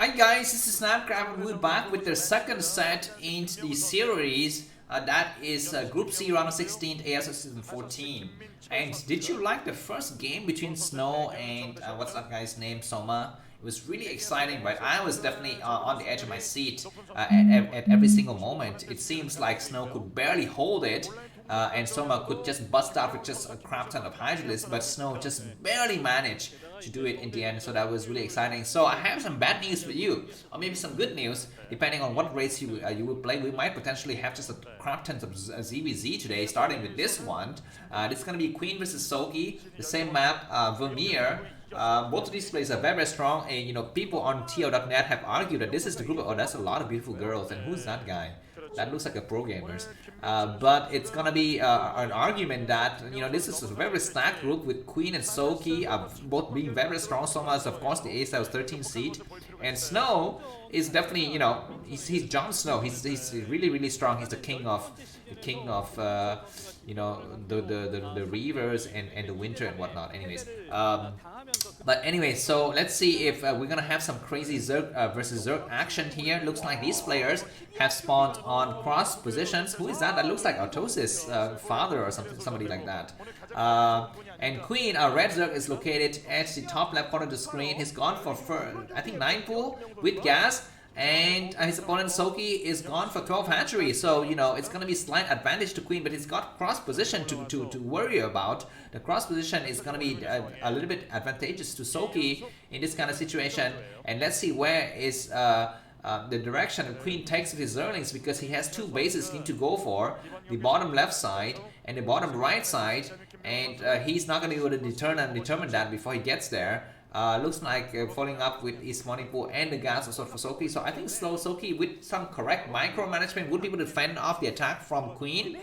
Hi guys, this is Starcraft and we're back with the second set in the series. That is Group C round of 16 ASL S14. And did you like the first game between Snow and what's that guy's name, Soma? It was really exciting, but I was definitely on the edge of my seat at every single moment. It seems like Snow could barely hold it. And Soma could just bust out with just a crap ton of Hydralisk, but Snow just barely managed to do it in the end, so that was really exciting. So I have some bad news for you, or maybe some good news, depending on what race you will play. We might potentially have just a crap ton of ZVZ today, starting with this one. This is going to be Queen versus Soulkey, the same map, Vermeer. Both of these players are very, very strong, and people on TL.net have argued that this is the group. Oh, that's a lot of beautiful girls, and who's that guy? That looks like a pro gamers. But it's gonna be an argument that this is a very stacked group with Queen and Soulkey both being very strong. Soma is of course the ASL S13 seed, and Snow is definitely he's Jon Snow. He's really strong. He's the king of the rivers and the winter and whatnot. Anyways. But anyway, so let's see if we're gonna have some crazy Zerg versus Zerg action here. Looks like these players have spawned on cross positions. Who is that? That looks like Artosis' father or somebody like that. And Queen, Red Zerg, is located at the top left corner of the screen. He's gone for I think 9 pool with gas. And his opponent Soulkey is gone for 12 hatchery, so it's gonna be slight advantage to Queen, but he's got cross position to worry about. The cross position is gonna be a little bit advantageous to Soulkey in this kind of situation. And let's see where is the direction that Queen takes with his Zerlings, because he has two bases he needs to go for, the bottom left side and the bottom right side, and he's not gonna be able to determine that before he gets there. Looks like following up with his Monipo and the gas also for Soulkey. So I think slow Soulkey with some correct micromanagement would be able to fend off the attack from Queen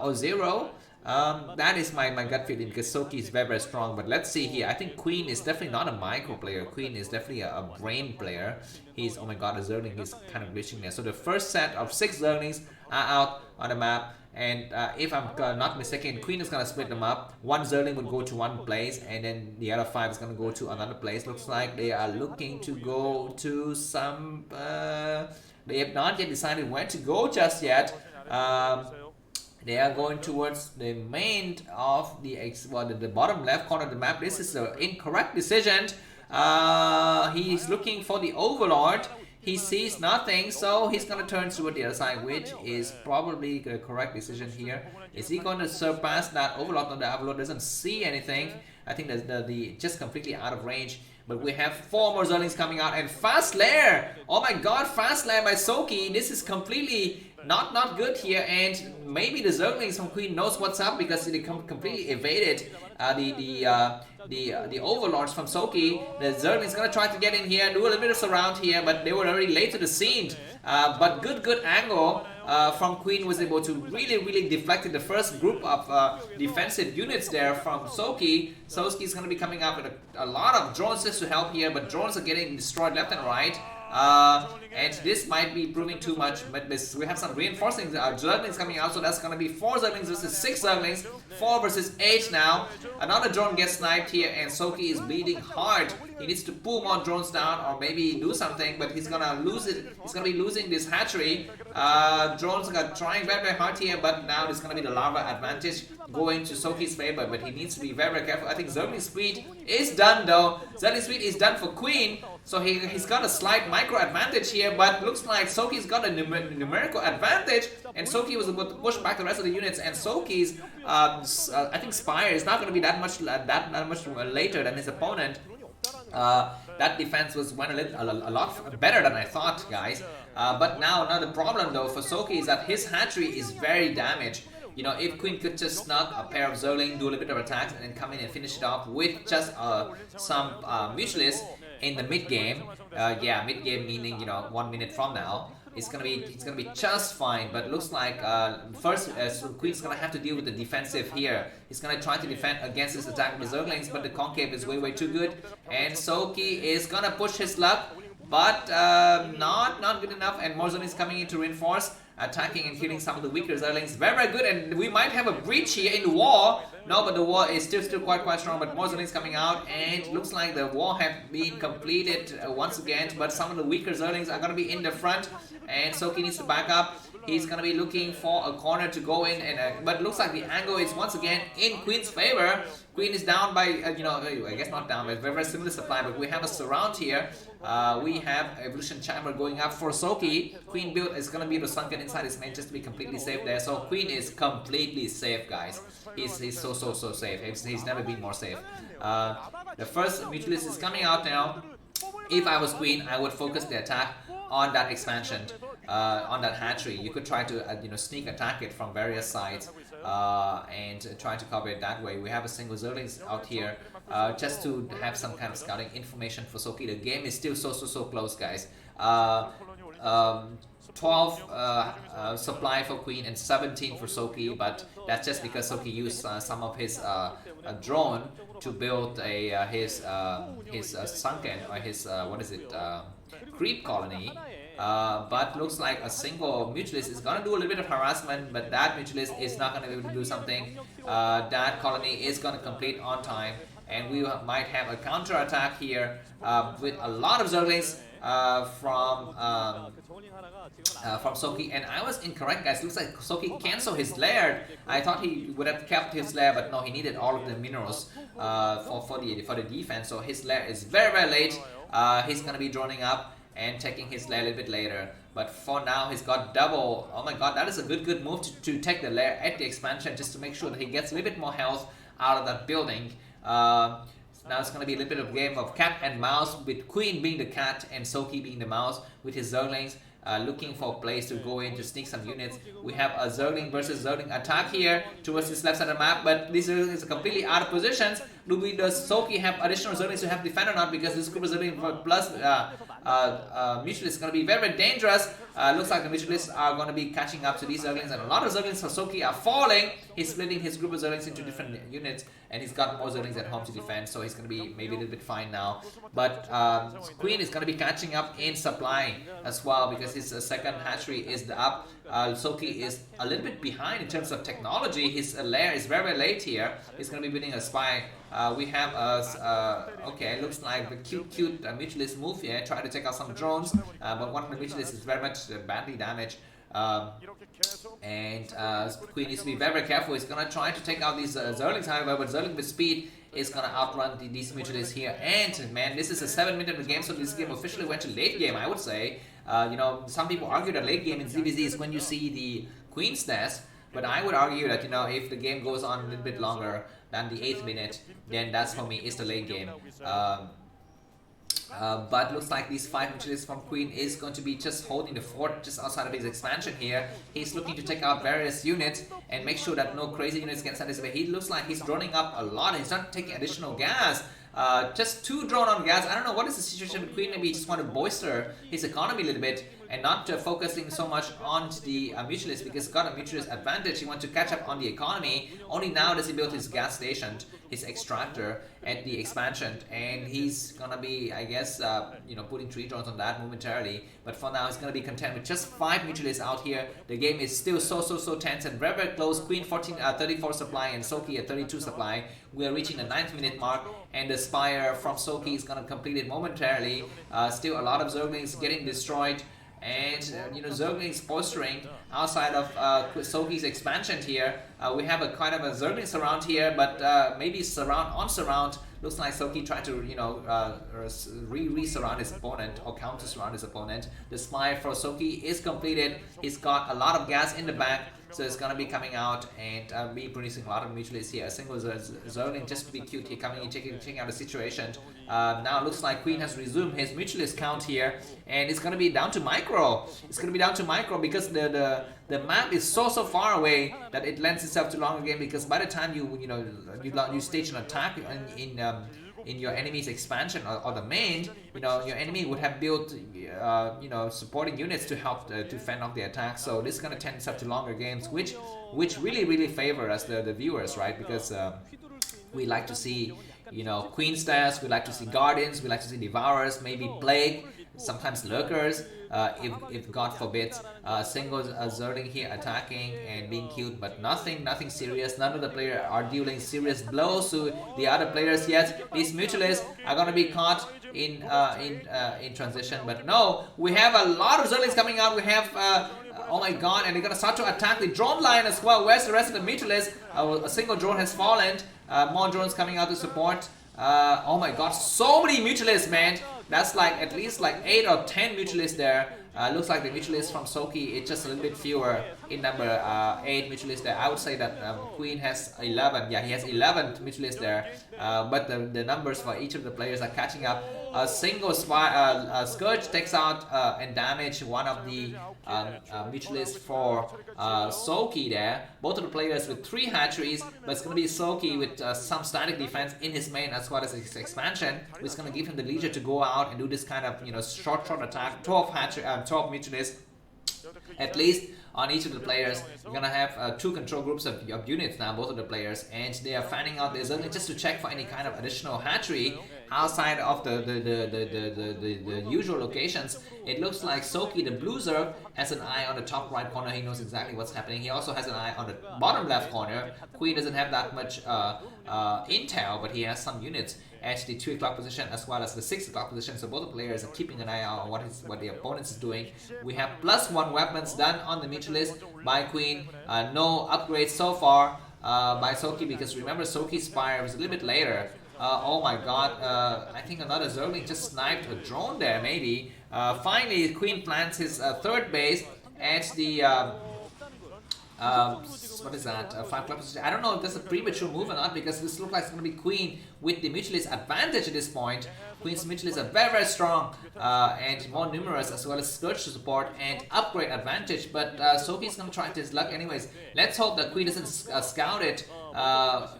or Zero. That is my gut feeling, because Soulkey is very strong. But let's see here. I think Queen is definitely not a micro player. Queen is definitely a brain player. He's, oh my god, a Zerling is kind of glitching there. So the first set of 6 Zerlings are out on the map. And if I'm not mistaken, Queen is going to split them up. One Zerling would go to one place, and then the other 5 is going to go to another place. Looks like they are looking to go to some... they have not yet decided where to go just yet. They are going towards the main of the bottom left corner of the map. This is an incorrect decision. He's looking for the Overlord. He sees nothing, so he's going to turn toward the other side, which is probably the correct decision here. Is he going to surpass that Overlord? No, the Overlord doesn't see anything. I think the just completely out of range. But we have 4 more Zerlings coming out, and Fast Lair! Oh my god, Fast Lair by Soulkey. This is completely not good here, and maybe the Zerglings from Queen knows what's up, because they completely evaded the Overlords from Soulkey. The Zerglings gonna try to get in here, do a little bit of surround here, but they were already late to the scene. But good angle from Queen was able to really deflect the first group of defensive units there from Soulkey. Soulkey is gonna be coming up with a lot of drones just to help here, but drones are getting destroyed left and right. And this might be proving too much, but we have some reinforcing Zerglings coming out, so that's gonna be 4 Zerglings versus 6 Zerglings, 4 versus 8 now. Another drone gets sniped here, and Soulkey is bleeding hard. He needs to pull more drones down, or maybe do something, but he's gonna lose it. He's gonna be losing this hatchery. Drones are trying very hard here, but now there's gonna be the lava advantage going to Soulkey's favor, but he needs to be very careful. I think Zergling's speed is done though. Zergling's speed is done for Queen, so he's got a slight micro advantage here, but looks like Soulkey's got a numerical advantage, and Soulkey was able to push back the rest of the units, and Soulkey's I think Spire is not going to be that much later than his opponent. That defense went a lot better than I thought, guys. But now the problem though for Soulkey is that his hatchery is very damaged. If Queen could just snug a pair of Zerling, do a little bit of attacks, and then come in and finish it off with just some Mutualists in the mid game. Yeah, mid game meaning 1 minute from now. It's gonna be just fine, but looks like first Queen's gonna have to deal with the defensive here. He's gonna try to defend against this attack with the Zerglings, but the concave is way too good, and Soulkey is gonna push his luck, but not good enough, and more Zerglings coming in to reinforce, attacking and killing some of the weaker Zerlings. Very good, and we might have a breach here in the wall. No, but the wall is still quite strong, but more Zerlings coming out, and looks like the wall have been completed once again, but some of the weaker Zerlings are going to be in the front, and Soulkey needs to back up. He's going to be looking for a corner to go in, and but looks like the angle is once again in Queen's favor. Queen is down by, I guess not down, but very similar supply, but we have a surround here. We have Evolution Chamber going up for Soulkey. Queen build is going to be able to sunken inside his main just to be completely safe there. So Queen is completely safe, guys. He's so safe. He's never been more safe. The first Mutualist is coming out now. If I was Queen, I would focus the attack on that expansion, on that hatchery. You could try to sneak attack it from various sides and try to cover it that way. We have a single Zerlings out here just to have some kind of scouting information for Soulkey. The game is still so close, guys. 12 supply for Queen and 17 for Soulkey, but that's just because Soulkey used some of his drone to build his sunken, or his creep colony. But looks like a single Mutualist is gonna do a little bit of harassment, but that Mutualist is not gonna be able to do something. That colony is gonna complete on time, and we might have a counter attack here with a lot of Zerglings from Soulkey. And I was incorrect, guys. Looks like Soulkey canceled his lair. I thought he would have kept his lair, but no, he needed all of the minerals for the defense. So his lair is very late. He's gonna be droning up and taking his lair a little bit later. But for now, he's got double. Oh my god, that is a good move to take the lair at the expansion, just to make sure that he gets a little bit more health out of that building. Now it's going to be a little bit of a game of cat and mouse, with Queen being the cat and Soulkey being the mouse, with his Zerglings looking for a place to go in to sneak some units. We have a Zergling versus Zergling attack here towards this left side of the map, but these Zerglings are completely out of positions. Does Soulkey have additional Zerglings to have defend or not? Because this group of Zergling plus Mutualists is going to be very dangerous. Looks like the Mutualists are going to be catching up to these Zerglings, and a lot of Zerglings for Soulkey are falling. He's splitting his group of Zerglings into different units, and he's got more Zerglings at home to defend, so he's going to be maybe a little bit fine now. But Queen is going to be catching up in supply as well, because his second hatchery is up. Soulkey is a little bit behind in terms of technology. His lair is very late here. He's going to be building a spy. We have okay, looks like the cute Mutualist move here. Try to take out some drones, but one of the Mutualists is very much badly damaged. And Queen needs to be very careful. He's gonna try to take out these Zerlings, however, but Zerling with speed is gonna outrun these Mutualists here. And man, this is a 7-minute game, so this game officially went to late game, I would say. Some people argue that late game in ZVZ is when you see the Queen stats, but I would argue that if the game goes on a little bit longer than the 8th minute, then that's for me is the late game. But looks like these 5 Mutualists from Queen is going to be just holding the fort just outside of his expansion here. He's looking to take out various units and make sure that no crazy units can send his way. He looks like he's droning up a lot. He's not taking additional gas. Just 2 drone on gas. I don't know what is the situation with Queen. Maybe he just want to bolster his economy a little bit and not focusing so much on the Mutualist, because he's got a Mutualist advantage. He wants to catch up on the economy. Only now does he build his gas station, his extractor at the expansion, and he's gonna be, I guess, putting 3 drones on that momentarily. But for now, he's gonna be content with just 5 Mutualists out here. The game is still so tense and very close. Queen 34 supply and Soulkey at 32 supply. We are reaching the 9th minute mark, and the Spire from Soulkey is gonna complete it momentarily. Still a lot of Zerglings getting destroyed. And Zerglings bolstering outside of Soulkey's expansion here. We have a kind of a Zergling surround here, but maybe surround on surround. Looks like Soulkey tried to re-surround his opponent or counter surround his opponent. The spy for Soulkey is completed. He's got a lot of gas in the back, so it's gonna be coming out and be producing a lot of Mutualists here. A single Zergling just to be cute here, coming in, checking out the situation. Now it looks like Queen has resumed his Mutualist count here, and it's gonna be down to micro. It's gonna be down to micro because the map is so far away that it lends itself to longer game. Because by the time you stage an attack in your enemy's expansion or the main, your enemy would have built supporting units to help to fend off the attack. So this is gonna tend itself to longer games, which really favor us the viewers, right? Because we like to see Queen stats, we like to see Guardians, we like to see Devourers, maybe Plague, sometimes lurkers, if God forbid, single Zerling here attacking and being killed, but nothing serious. None of the players are dealing serious blows to the other players yet. These mutualists are gonna be caught in transition, but no, we have a lot of Zerlings coming out. We have oh my god, and they're gonna start to attack the drone line as well. Where's the rest of the mutualists? A single drone has fallen. More drones coming out to support. Oh my god, so many mutualists, man. That's like at least like 8 or 10 mutualists there. Looks like the mutualists from Soulkey, it's just a little bit fewer in number. 8 mutualists there. I would say that Queen has 11. Yeah, he has 11 mutualists there. But the numbers for each of the players are catching up. A single Scourge takes out and damage one of the mutualists for Soulkey there. Both of the players with 3 hatcheries, but it's going to be Soulkey with some static defense in his main as well as his expansion, which is going to give him the leisure to go out and do this kind of, you know, short attack. 12 mutualists at least on each of the players. We're gonna have 2 control groups of units now, both of the players, and they are fanning out their zone just to check for any kind of additional hatchery outside of the usual locations. It looks like Soulkey, the blue Zerg, has an eye on the top right corner. He knows exactly what's happening. He also has an eye on the bottom left corner. Queen doesn't have that much intel, but he has some units at the 2 o'clock position as well as the 6 o'clock position, so both the players are keeping an eye on what the opponents is doing. We have +1 weapons done on the mutualist by Queen. No upgrades so far by Soulkey, because remember Soulkey's Spire was a little bit later. Oh my god, I think another Zergling just sniped a drone there maybe. Finally Queen plants his 3rd base at the what is that? 5 o'clock position. I don't know if that's a premature move or not, because this looks like it's going to be Queen with the mutualist advantage at this point. Queen's mutualists are very strong and more numerous, as well as Scourge to support and upgrade advantage. But Soulkey's going to try his luck anyways. Let's hope that Queen doesn't scout it.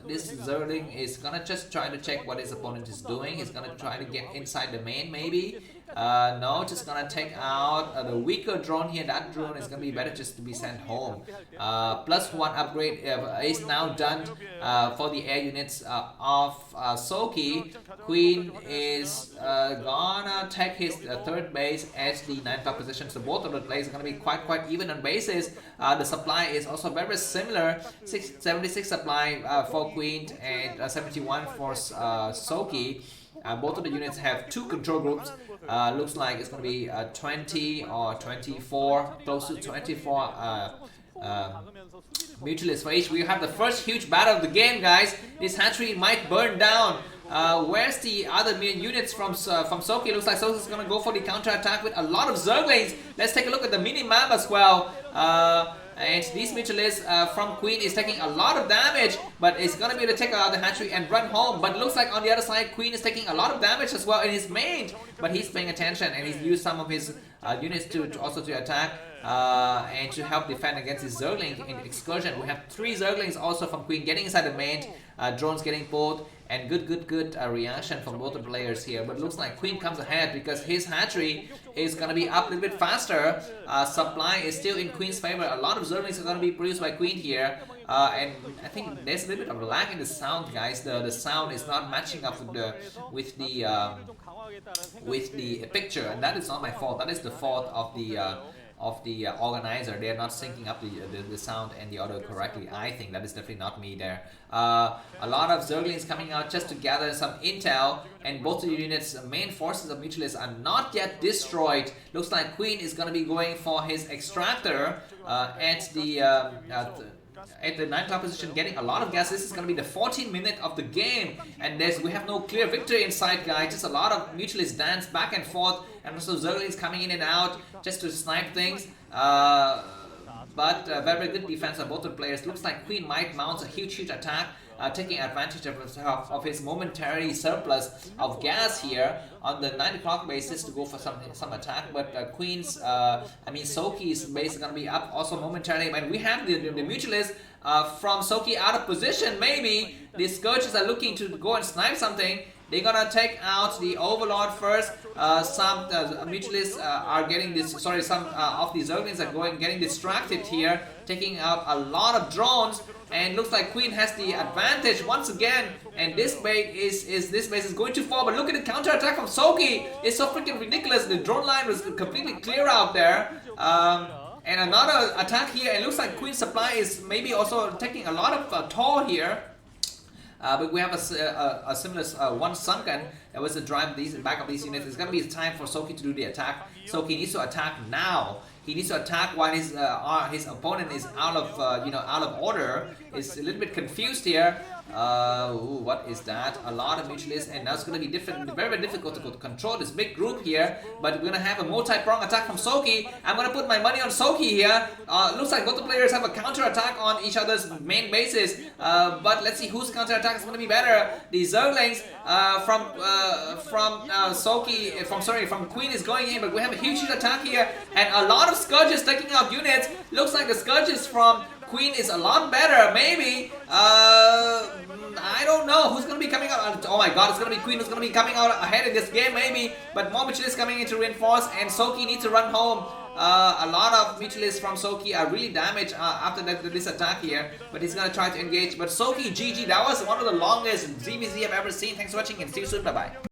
This Zerling is going to just try to check what his opponent is doing. He's going to try to get inside the main maybe. No, just gonna take out the weaker drone here. That drone is gonna be better just to be sent home. +1 upgrade is now done for the air units of Soulkey. Queen is gonna take his 3rd base at the 9 o'clock position. So both of the plays are gonna be quite even on bases. The supply is also very similar. 76 supply for Queen and 71 for Soulkey. Both of the units have 2 control groups. Looks like it's going to be 20 or 24, close to 24 mutualists for each. We have the first huge battle of the game, guys. This hatchery might burn down. Where's the other main units from Soulkey? Looks like Soulkey's going to go for the counter attack with a lot of Zerglings. Let's take a look at the mini map as well. And these mutualists from Queen is taking a lot of damage, but it's gonna be able to take out the hatchery and run home. But looks like on the other side, Queen is taking a lot of damage as well in his main, but he's paying attention and he's used some of his units to also to attack and to help defend against his Zergling in excursion. We have 3 Zerglings also from Queen getting inside the main, drones getting pulled, and good reaction from both the players here. But it looks like Queen comes ahead because his hatchery is gonna be up a little bit faster. Supply is still in Queen's favor. A lot of Zerglings are gonna be produced by Queen here. And I think there's a little bit of a lag in the sound, guys. The sound is not matching up with the picture, and that is not my fault. That is the fault of the organizer. They are not syncing up the sound and the audio correctly. I think that is definitely not me there. A lot of Zerglings coming out just to gather some intel, and both the units' main forces of mutualists are not yet destroyed. Looks like Queen is going to be going for his extractor at the 9 o'clock position, getting a lot of gas. This is going to be the 14th minute of the game, and we have no clear victory in sight, guys. Just a lot of mutualists dance back and forth, and also Zerglings coming in and out just to snipe things. But very good defense of both the players. Looks like Queen might mount a huge attack, taking advantage of his momentary surplus of gas here on the 9 o'clock basis to go for some attack. But Soulkey's base is going to be up also momentarily. And we have the mutualists from Soulkey out of position. Maybe the Scourges are looking to go and snipe something. They're gonna take out the Overlord first. Some mutualists are getting this. Sorry, some of the Zerglings are getting distracted here, taking out a lot of drones. and looks like Queen has the advantage once again. And this base is going to fall. But look at the counter attack from Soulkey. It's so freaking ridiculous. The drone line was completely clear out there. And another attack here. It looks like Queen's supply is maybe also taking a lot of toll here. But we have a similar one sunken that was to drive these back of these units. It's gonna be time for Soulkey to do the attack. Soulkey needs to attack now. He needs to attack while his opponent is out of out of order. Is a little bit confused here. Ooh, what is that? A lot of mutualists, and that's going to be very difficult to control this big group here. But we're going to have a multi-prong attack from Soulkey. I'm going to put my money on Soulkey here. Looks like both the players have a counter attack on each other's main bases. But let's see whose counter attack is going to be better. The Zerglings from Soulkey, from Queen is going in, but we have a huge attack here, and a lot of Scourges taking out units. Looks like the Scourges from Queen is a lot better, maybe. I don't know who's going to be coming out. Oh my god, it's going to be Queen who's going to be coming out ahead in this game, maybe. But more mutualists coming in to reinforce, and Soulkey needs to run home. A lot of mutualists from Soulkey are really damaged after this attack here. But he's going to try to engage. But Soulkey, GG, that was one of the longest ZVZ I've ever seen. Thanks for watching and see you soon. Bye-bye.